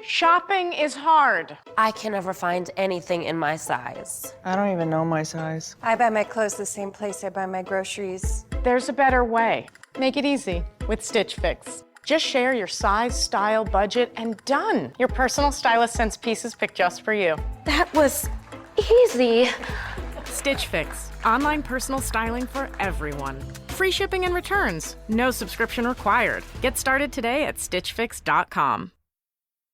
Shopping is hard. I can never find anything in my size. I don't even know my size. I buy my clothes the same place I buy my groceries. There's a better way. Make it easy with Stitch Fix. Just share your size, style, budget, and done. Your personal stylist sends pieces picked just for you. That was easy. Stitch Fix. Online personal styling for everyone. Free shipping and returns. No subscription required. Get started today at stitchfix.com.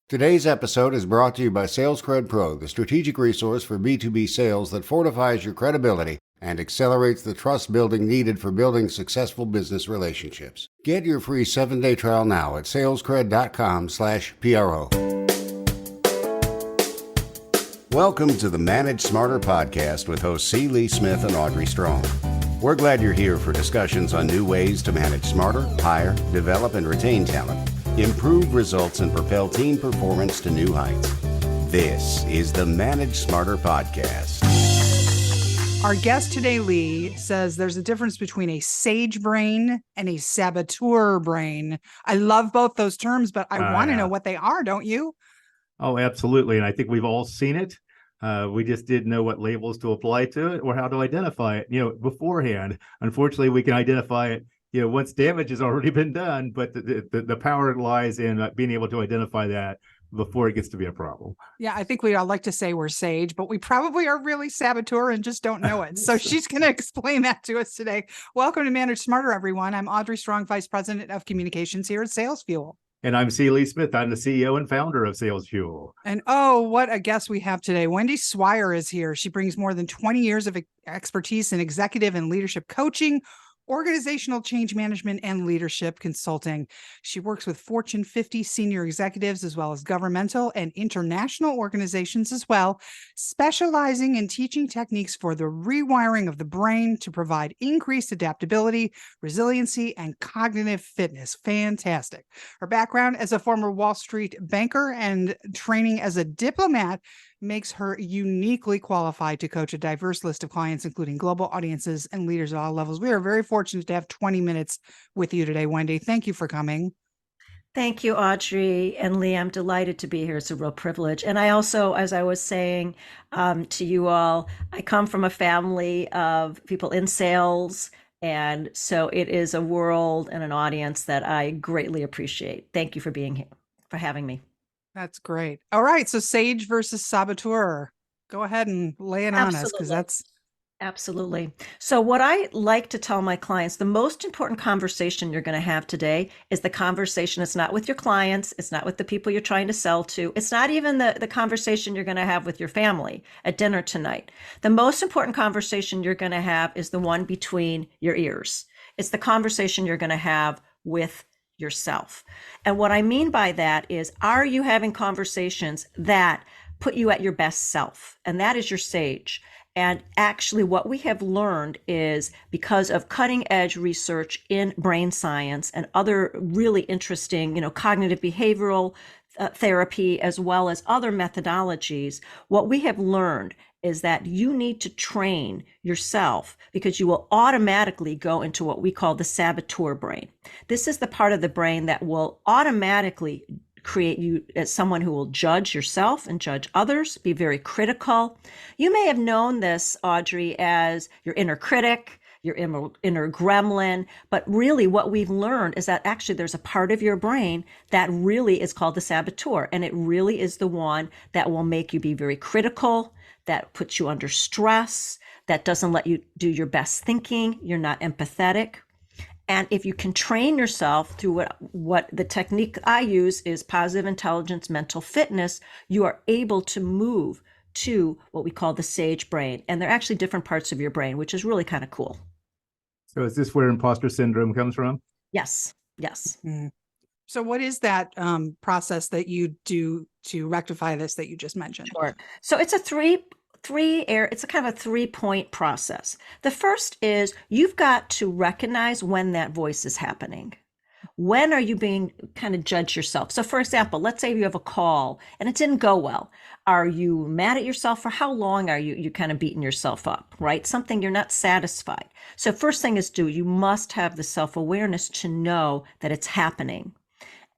Today's episode is brought to you by SalesCred Pro, the strategic resource for B2B sales that fortifies your credibility and accelerates the trust building needed for building successful business relationships. Get your free 7-day trial now at salescred.com/PRO. Welcome to the Manage Smarter podcast with hosts C. Lee Smith and Audrey Strong. We're glad you're here for discussions on new ways to manage smarter, hire, develop, and retain talent, improve results, and propel team performance to new heights. This is the Manage Smarter podcast. Our guest today, Lee, says there's a difference between a sage brain and a saboteur brain. I love both those terms, but I want to know what they are, don't you? Oh, absolutely. And I think we've all seen it. We just didn't know what labels to apply to it or how to identify it, beforehand. Unfortunately, we can identify it, once damage has already been done, but the power lies in being able to identify that before it gets to be a problem. Yeah, I think we all like to say we're sage, but we probably are really saboteur and just don't know it. So she's going to explain that to us today. Welcome to Manage Smarter, everyone. I'm Audrey Strong, Vice President of Communications here at Sales Fuel. And I'm C. Lee Smith. I'm the CEO and founder of Sales Fuel. And oh, what a guest we have today. Wendy Swire is here. She brings more than 20 years of expertise in executive and leadership coaching, organizational change management, and leadership consulting. She works with Fortune 50 senior executives as well as governmental and international organizations as well, specializing in teaching techniques for the rewiring of the brain to provide increased adaptability, resiliency, and cognitive fitness. Fantastic. Her background as a former Wall Street banker and training as a diplomat makes her uniquely qualified to coach a diverse list of clients, including global audiences and leaders at all levels. We are very fortunate to have 20 minutes with you today, Wendy. Thank you for coming. Thank you, Audrey and Lee. I'm delighted to be here. It's a real privilege. And I also, as I was saying to you all, I come from a family of people in sales. And so it is a world and an audience that I greatly appreciate. Thank you for being here, for having me. That's great. All right. So sage versus saboteur. Go ahead and lay it on us, because that's... Absolutely. So what I like to tell my clients, the most important conversation you're going to have today is the conversation. It's not with your clients. It's not with the people you're trying to sell to. It's not even the conversation you're going to have with your family at dinner tonight. The most important conversation you're going to have is the one between your ears. It's the conversation you're going to have with yourself. And what I mean by that is, are you having conversations that put you at your best self? And that is your sage. And actually what we have learned is, because of cutting edge research in brain science and other really interesting, cognitive behavioral therapy, as well as other methodologies, what we have learned is that you need to train yourself, because you will automatically go into what we call the saboteur brain. This is the part of the brain that will automatically create you as someone who will judge yourself and judge others, be very critical. You may have known this, Audrey, as your inner critic, your inner gremlin, but really what we've learned is that actually there's a part of your brain that really is called the saboteur, and it really is the one that will make you be very critical, that puts you under stress, that doesn't let you do your best thinking. You're not empathetic. And if you can train yourself through what the technique I use is positive intelligence, mental fitness, you are able to move to what we call the sage brain. And they're actually different parts of your brain, which is really kind of cool. So is this where imposter syndrome comes from? Yes. Yes. Mm. So what is that process that you do to rectify this that you just mentioned? Sure. So it's a it's a kind of a 3-point process. The first is, you've got to recognize when that voice is happening. When are you being kind of judge yourself? So for example, let's say you have a call and it didn't go well. Are you mad at yourself? For how long are you kind of beating yourself up, right? Something you're not satisfied. So first thing is you must have the self-awareness to know that it's happening.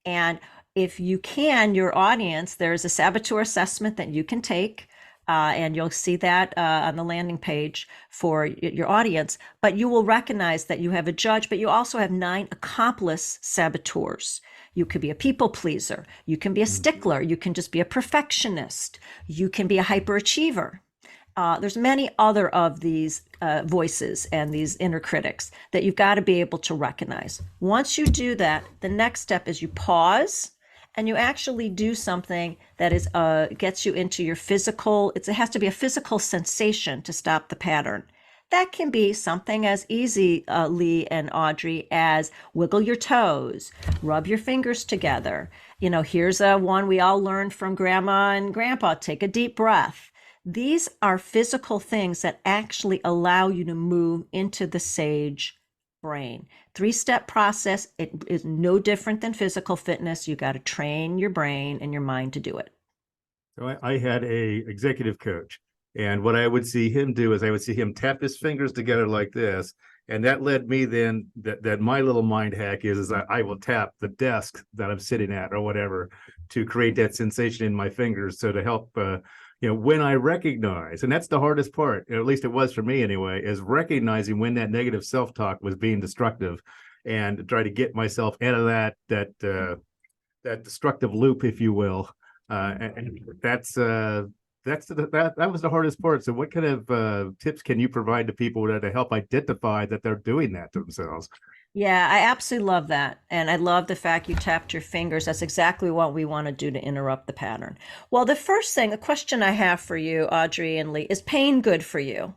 And if you can, your audience, there's a saboteur assessment that you can take. And you'll see that on the landing page for your audience. But you will recognize that you have a judge, but you also have 9 accomplice saboteurs. You could be a people pleaser. You can be a stickler. You can just be a perfectionist. You can be a hyperachiever. There's many other of these voices and these inner critics that you've got to be able to recognize. Once you do that, the next step is you pause and you actually do something that is gets you into your physical. It has to be a physical sensation to stop the pattern. That can be something as easy, Lee and Audrey, as wiggle your toes, rub your fingers together. Here's one we all learned from Grandma and Grandpa: take a deep breath. These are physical things that actually allow you to move into the sage brain. 3-step process. It is no different than physical fitness. You got to train your brain and your mind to do it. So I had a executive coach, and what I would see him do is I would see him tap his fingers together like this. And that led me then that my little mind hack is that I will tap the desk that I'm sitting at or whatever to create that sensation in my fingers. So to help, when I recognize, and that's the hardest part, or at least it was for me anyway, is recognizing when that negative self-talk was being destructive and try to get myself out of that destructive loop, if you will. And that was the hardest part. So what kind of tips can you provide to people to help identify that they're doing that to themselves? Yeah, I absolutely love that. And I love the fact you tapped your fingers. That's exactly what we want to do to interrupt the pattern. Well, the first thing, the question I have for you, Audrey and Lee, is pain good for you?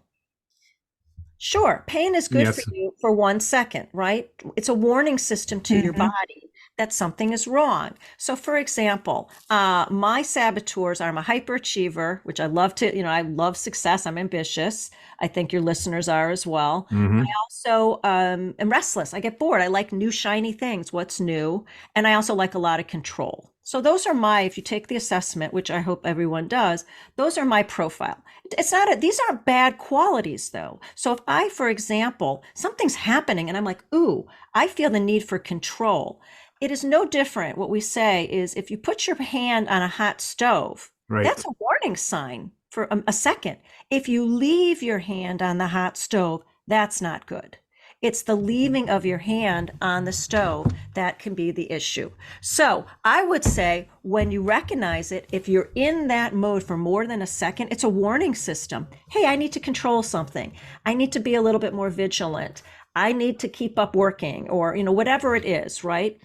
Sure, pain is good for you for 1 second, right? It's a warning system to your body that something is wrong. So for example, my saboteurs are: I'm a hyperachiever, which I love I love success. I'm ambitious. I think your listeners are as well. I also am restless. I get bored. I like new, shiny things. What's new? And I also like a lot of control. So those are if you take the assessment, which I hope everyone does, those are my profile. These aren't bad qualities though. So if I, for example, something's happening and I'm like, ooh, I feel the need for control. It is no different. What we say is if you put your hand on a hot stove, that's a warning sign for a second. If you leave your hand on the hot stove, that's not good. It's the leaving of your hand on the stove that can be the issue. So I would say when you recognize it, if you're in that mode for more than a second, it's a warning system. Hey, I need to control something. I need to be a little bit more vigilant. I need to keep up working, or whatever it is, right?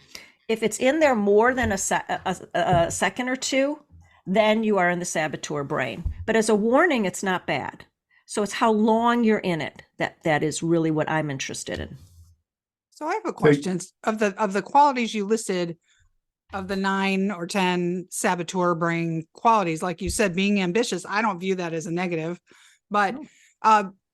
If it's in there more than a second or two, then you are in the saboteur brain. But as a warning, it's not bad. So it's how long you're in it that is really what I'm interested in. So I have a question. Of the qualities you listed, of the 9 or 10 saboteur brain qualities, like you said, being ambitious, I don't view that as a negative. But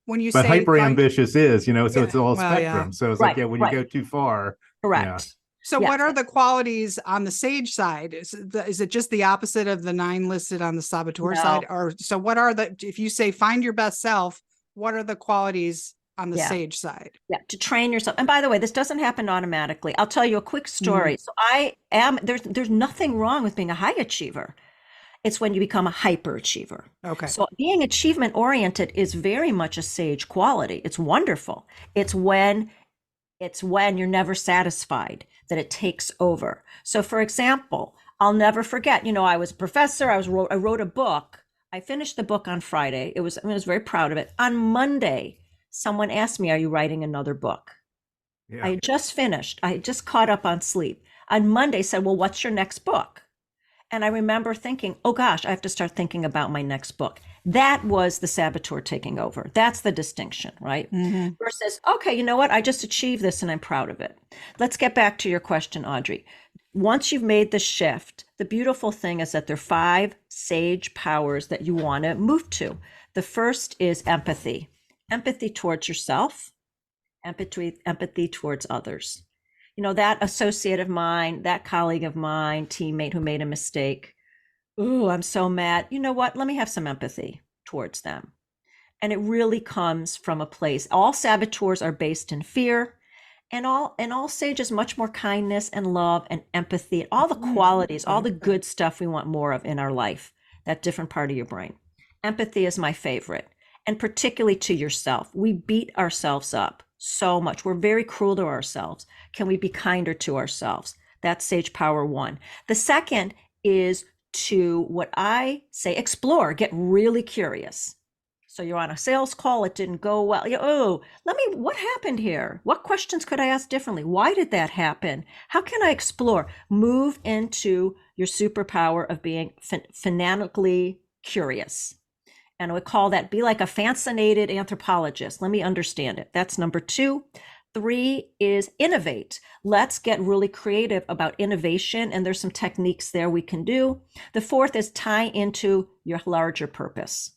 when you say hyper ambitious is, so it's all spectrum. Yeah. So it's when you go too far. Correct. Yeah. So what are the qualities on the sage side? Is it just the opposite of the 9 listed on the saboteur side? Or so what are if you say find your best self, what are the qualities on the sage side? Yeah, to train yourself. And by the way, this doesn't happen automatically. I'll tell you a quick story. So there's nothing wrong with being a high achiever. It's when you become a hyperachiever. Okay. So being achievement oriented is very much a sage quality. It's wonderful. It's when you're never satisfied that it takes over. So for example, I'll never forget, I was a professor. I wrote a book. I finished the book on Friday. I was very proud of it. On Monday, someone asked me, are you writing another book? Yeah. I had just finished. I had just caught up on sleep. On Monday said, well, what's your next book? And I remember thinking, oh gosh, I have to start thinking about my next book. That was the saboteur taking over. That's the distinction, right? Versus, okay, you know what? I just achieved this and I'm proud of it. Let's get back to your question, Audrey. Once you've made the shift, the beautiful thing is that there are 5 sage powers that you want to move to. The first is empathy. Empathy towards yourself, empathy towards others. That associate of mine, that colleague of mine, teammate who made a mistake. Ooh, I'm so mad. You know what? Let me have some empathy towards them. And it really comes from a place. All saboteurs are based in fear. And all sage is much more kindness and love and empathy, all the qualities, all the good stuff we want more of in our life, that different part of your brain. Empathy is my favorite, and particularly to yourself. We beat ourselves up so much. We're very cruel to ourselves. Can we be kinder to ourselves? That's Sage Power 1. The second is to, what I say, explore, get really curious. So you're on a sales call, it didn't go well. What happened here? What questions could I ask differently? Why did that happen? How can I explore? Move into your superpower of being fanatically curious. And I would call that, be like a fascinated anthropologist. Let me understand it. That's number 2. 3 is innovate. Let's get really creative about innovation. And there's some techniques there we can do. The 4th is tie into your larger purpose.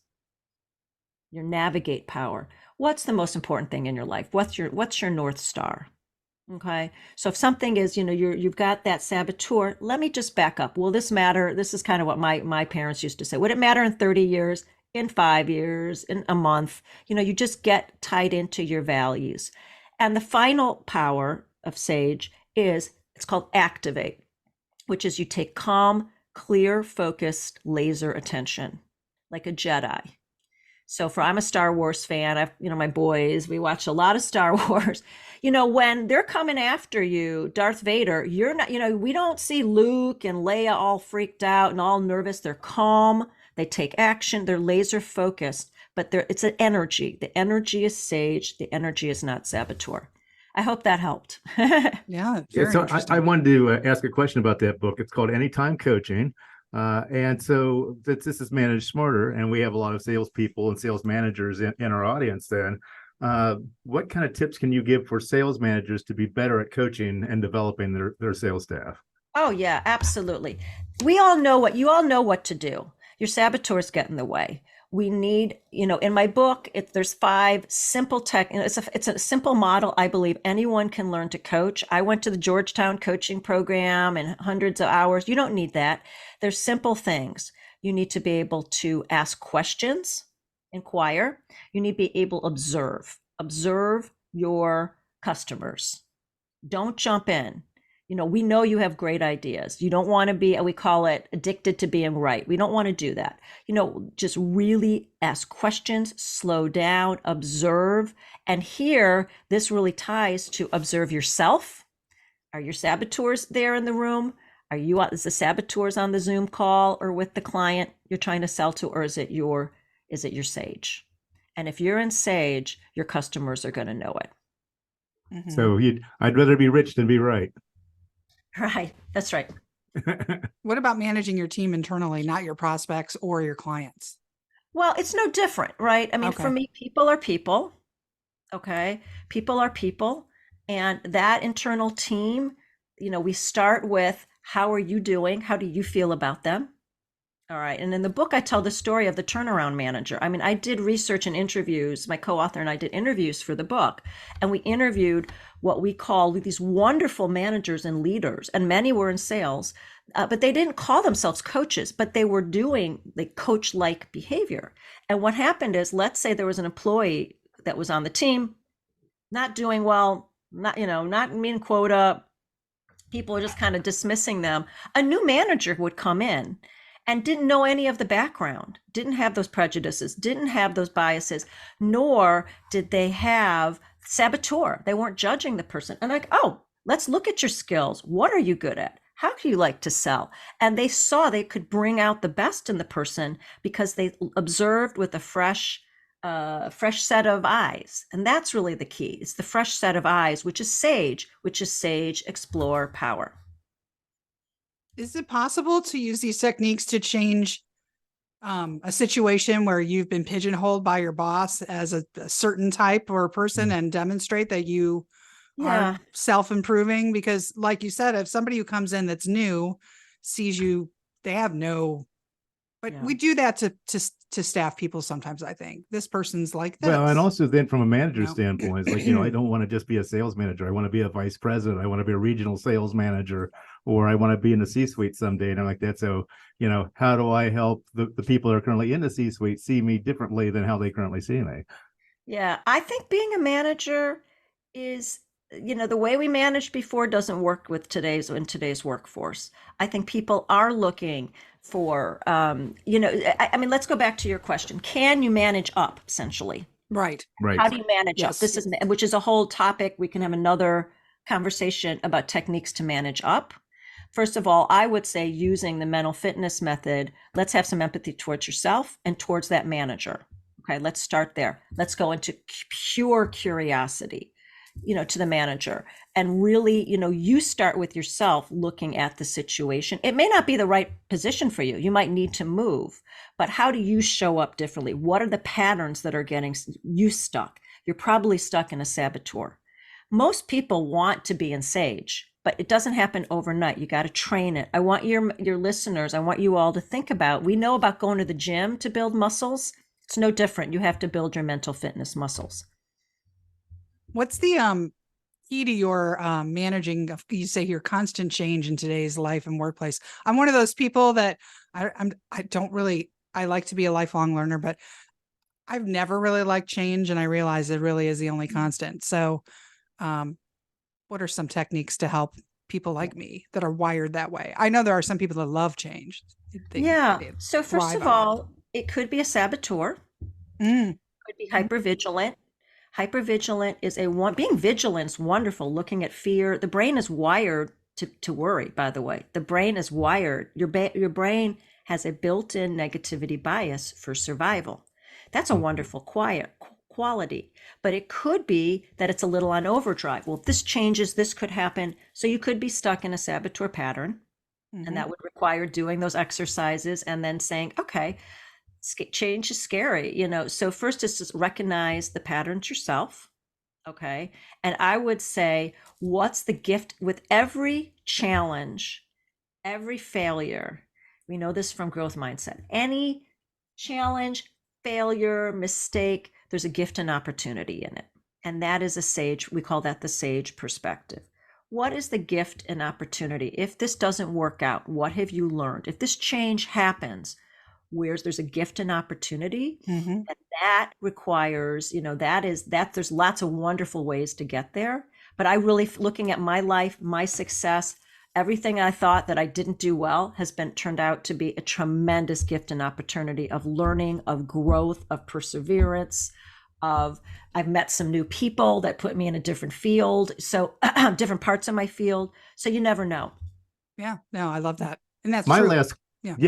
Your navigate power. What's the most important thing in your life? What's your North Star? Okay. So if something is, you've got that saboteur, let me just back up. Will this matter? This is kind of what my parents used to say. Would it matter in 30 years, in 5 years, in a month? You just get tied into your values. And the final power of Sage it's called activate, which is you take calm, clear, focused laser attention, like a Jedi. So I'm a Star Wars fan. My boys, we watch a lot of Star Wars. When they're coming after you, Darth Vader, you're not, we don't see Luke and Leia all freaked out and all nervous. They're calm. They take action. They're laser focused, but it's an energy. The energy is Sage. The energy is not Saboteur. I hope that helped. Yeah. So I wanted to ask a question about that book. It's called Anytime Coaching. And so this is Manage Smarter, and we have a lot of salespeople and sales managers in our audience then. What kind of tips can you give for sales managers to be better at coaching and developing their sales staff? Oh, yeah, absolutely. You all know what to do. Your saboteurs get in the way. We need, in my book, there's 5 simple it's a simple model. I believe anyone can learn to coach. I went to the Georgetown coaching program and hundreds of hours. You don't need that. There's simple things. You need to be able to ask questions, inquire. You need to be able to observe your customers. Don't jump in. We know you have great ideas. You don't want to be, we call it addicted to being right. We don't want to do that. Just really ask questions, slow down, observe. And here, this really ties to observe yourself. Are your saboteurs there in the room? Is the saboteurs on the Zoom call or with the client you're trying to sell to, or is it your Sage? And if you're in Sage, your customers are going to know it. Mm-hmm. So I'd rather be rich than be right. Right. That's right. What about managing your team internally, not your prospects or your clients? Well, it's no different, right? I mean, For me, people are people. Okay. People are people. And that internal team, we start with, how are you doing? How do you feel about them? All right. And in the book, I tell the story of the turnaround manager. I mean, I did research and interviews. My co-author and I did interviews for the book. And we interviewed what we call these wonderful managers and leaders. And many were in sales, but they didn't call themselves coaches, but they were doing the coach-like behavior. And what happened is, let's say there was an employee that was on the team, not doing well, not meeting quota. People are just kind of dismissing them. A new manager would come in and didn't know any of the background, didn't have those prejudices, didn't have those biases, nor did they have saboteur. They weren't judging the person. And let's look at your skills. What are you good at? How do you like to sell? And they saw they could bring out the best in the person because they observed with a fresh set of eyes. And that's really the key. It's the fresh set of eyes, which is Sage, explore, power. Is it possible to use these techniques to change a situation where you've been pigeonholed by your boss as a certain type or person and demonstrate that you are self-improving? Because like you said, if somebody who comes in that's new sees you, they have no, but we do that to staff people sometimes. I think this person's like this. Well, and also then from a manager standpoint, it's like, I don't want to just be a sales manager. I want to be a vice president. I want to be a regional sales manager, or I want to be in the C-suite someday. And I'm like that. So, how do I help the people that are currently in the C-suite see me differently than how they currently see me? Yeah, I think being a manager is the way we managed before doesn't work with today's workforce. I think people are looking for, I mean, let's go back to your question. Can you manage up, essentially? Right. Right. How do you manage up? Yes. This is, which is a whole topic. We can have another conversation about techniques to manage up. First of all, I would say using the mental fitness method, let's have some empathy towards yourself and towards that manager. Okay, let's start there. Let's go into pure curiosity, to the manager. And really, you start with yourself looking at the situation. It may not be the right position for you. You might need to move, but how do you show up differently? What are the patterns that are getting you stuck? You're probably stuck in a saboteur. Most people want to be in Sage, but it doesn't happen overnight. You got to train it. I want your listeners, I want you all to think about, we know about going to the gym to build muscles. It's no different. You have to build your mental fitness muscles. What's the key to your managing of, you say, your constant change in today's life and workplace? I'm one of those people that I like to be a lifelong learner, but I've never really liked change, and I realize it really is the only constant. So what are some techniques to help people like me that are wired that way? I know there are some people that love change. So first of all, it could be a saboteur. It could be hypervigilant. Hypervigilant is being vigilant is wonderful. Looking at fear. The brain is wired to worry, by the way. The brain is wired. Your brain has a built-in negativity bias for survival. That's a wonderful quality, but it could be that it's a little on overdrive. Well, if this changes, this could happen. So you could be stuck in a saboteur pattern, and that would require doing those exercises and then saying, okay, change is scary, So first is to recognize the patterns yourself. Okay. And I would say, what's the gift with every challenge, every failure? We know this from growth mindset. Any challenge, failure, mistake, there's a gift and opportunity in it. And that is we call that the Sage perspective. What is the gift and opportunity? If this doesn't work out, what have you learned? If this change happens, there's a gift and opportunity, and that requires, there's lots of wonderful ways to get there. But I really, looking at my life, my success, everything I thought that I didn't do well has been turned out to be a tremendous gift and opportunity of learning, of growth, of perseverance, I've met some new people that put me in a different field. So different parts of my field. So you never know. Yeah, no, I love that. And that's my true.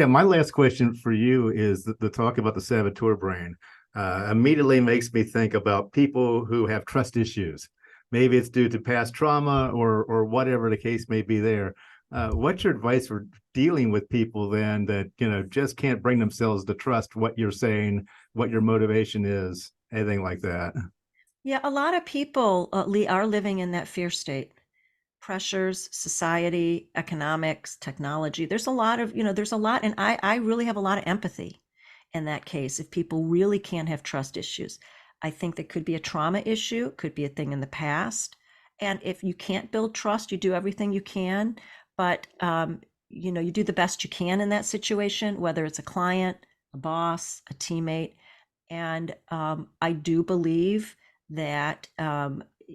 my last question for you is the talk about the saboteur brain immediately makes me think about people who have trust issues. Maybe it's due to past trauma or whatever the case may be there. What's your advice for dealing with people then that, just can't bring themselves to trust what you're saying, what your motivation is, anything like that? Yeah, a lot of people, Lee, are living in that fear state. Pressures, society, economics, technology. There's a lot, and I really have a lot of empathy in that case. If people really can't have trust issues, I think that could be a trauma issue, could be a thing in the past. And if you can't build trust, you do everything you can, but you do the best you can in that situation, whether it's a client, a boss, a teammate. And I do believe that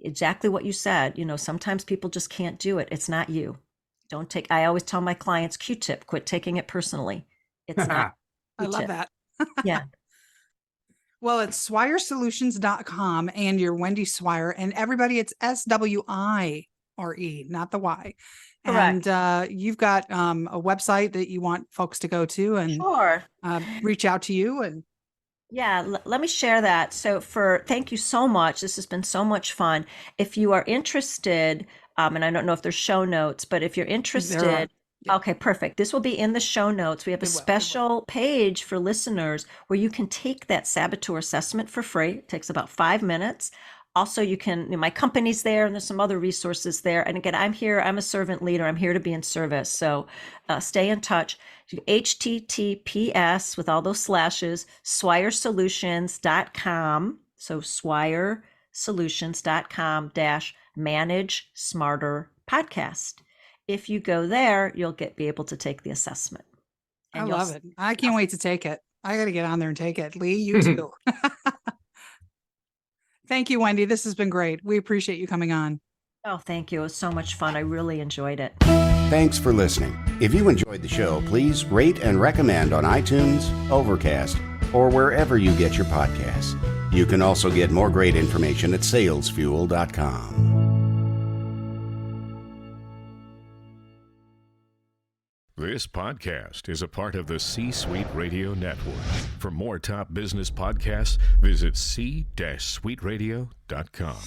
exactly what you said, sometimes people just can't do it. It's not you. I always tell my clients, Q-tip, quit taking it personally. It's not. I love that. Yeah. Well, it's swiresolutions.com and you're Wendy Swire, and everybody, it's SWIRE, not the Y. Correct. And you've got a website that you want folks to go to and Sure. Reach out to you. And yeah, let me share that. So thank you so much. This has been so much fun. If you are interested, and I don't know if there's show notes, but if you're interested, okay, perfect. This will be in the show notes. We have a special page for listeners where you can take that saboteur assessment for free. It takes about 5 minutes. Also, you can, my company's there and there's some other resources there. And again, I'm here, I'm a servant leader. I'm here to be in service. So stay in touch. HTTPS with all those slashes, swiresolutions.com. So swiresolutions.com /manage smarter podcast. If you go there, you'll be able to take the assessment. And I love it. I can't wait to take it. I got to get on there and take it. Lee, you too. Thank you, Wendy. This has been great. We appreciate you coming on. Oh, thank you. It was so much fun. I really enjoyed it. Thanks for listening. If you enjoyed the show, please rate and recommend on iTunes, Overcast, or wherever you get your podcasts. You can also get more great information at salesfuel.com. This podcast is a part of the C-Suite Radio Network. For more top business podcasts, visit c-suiteradio.com.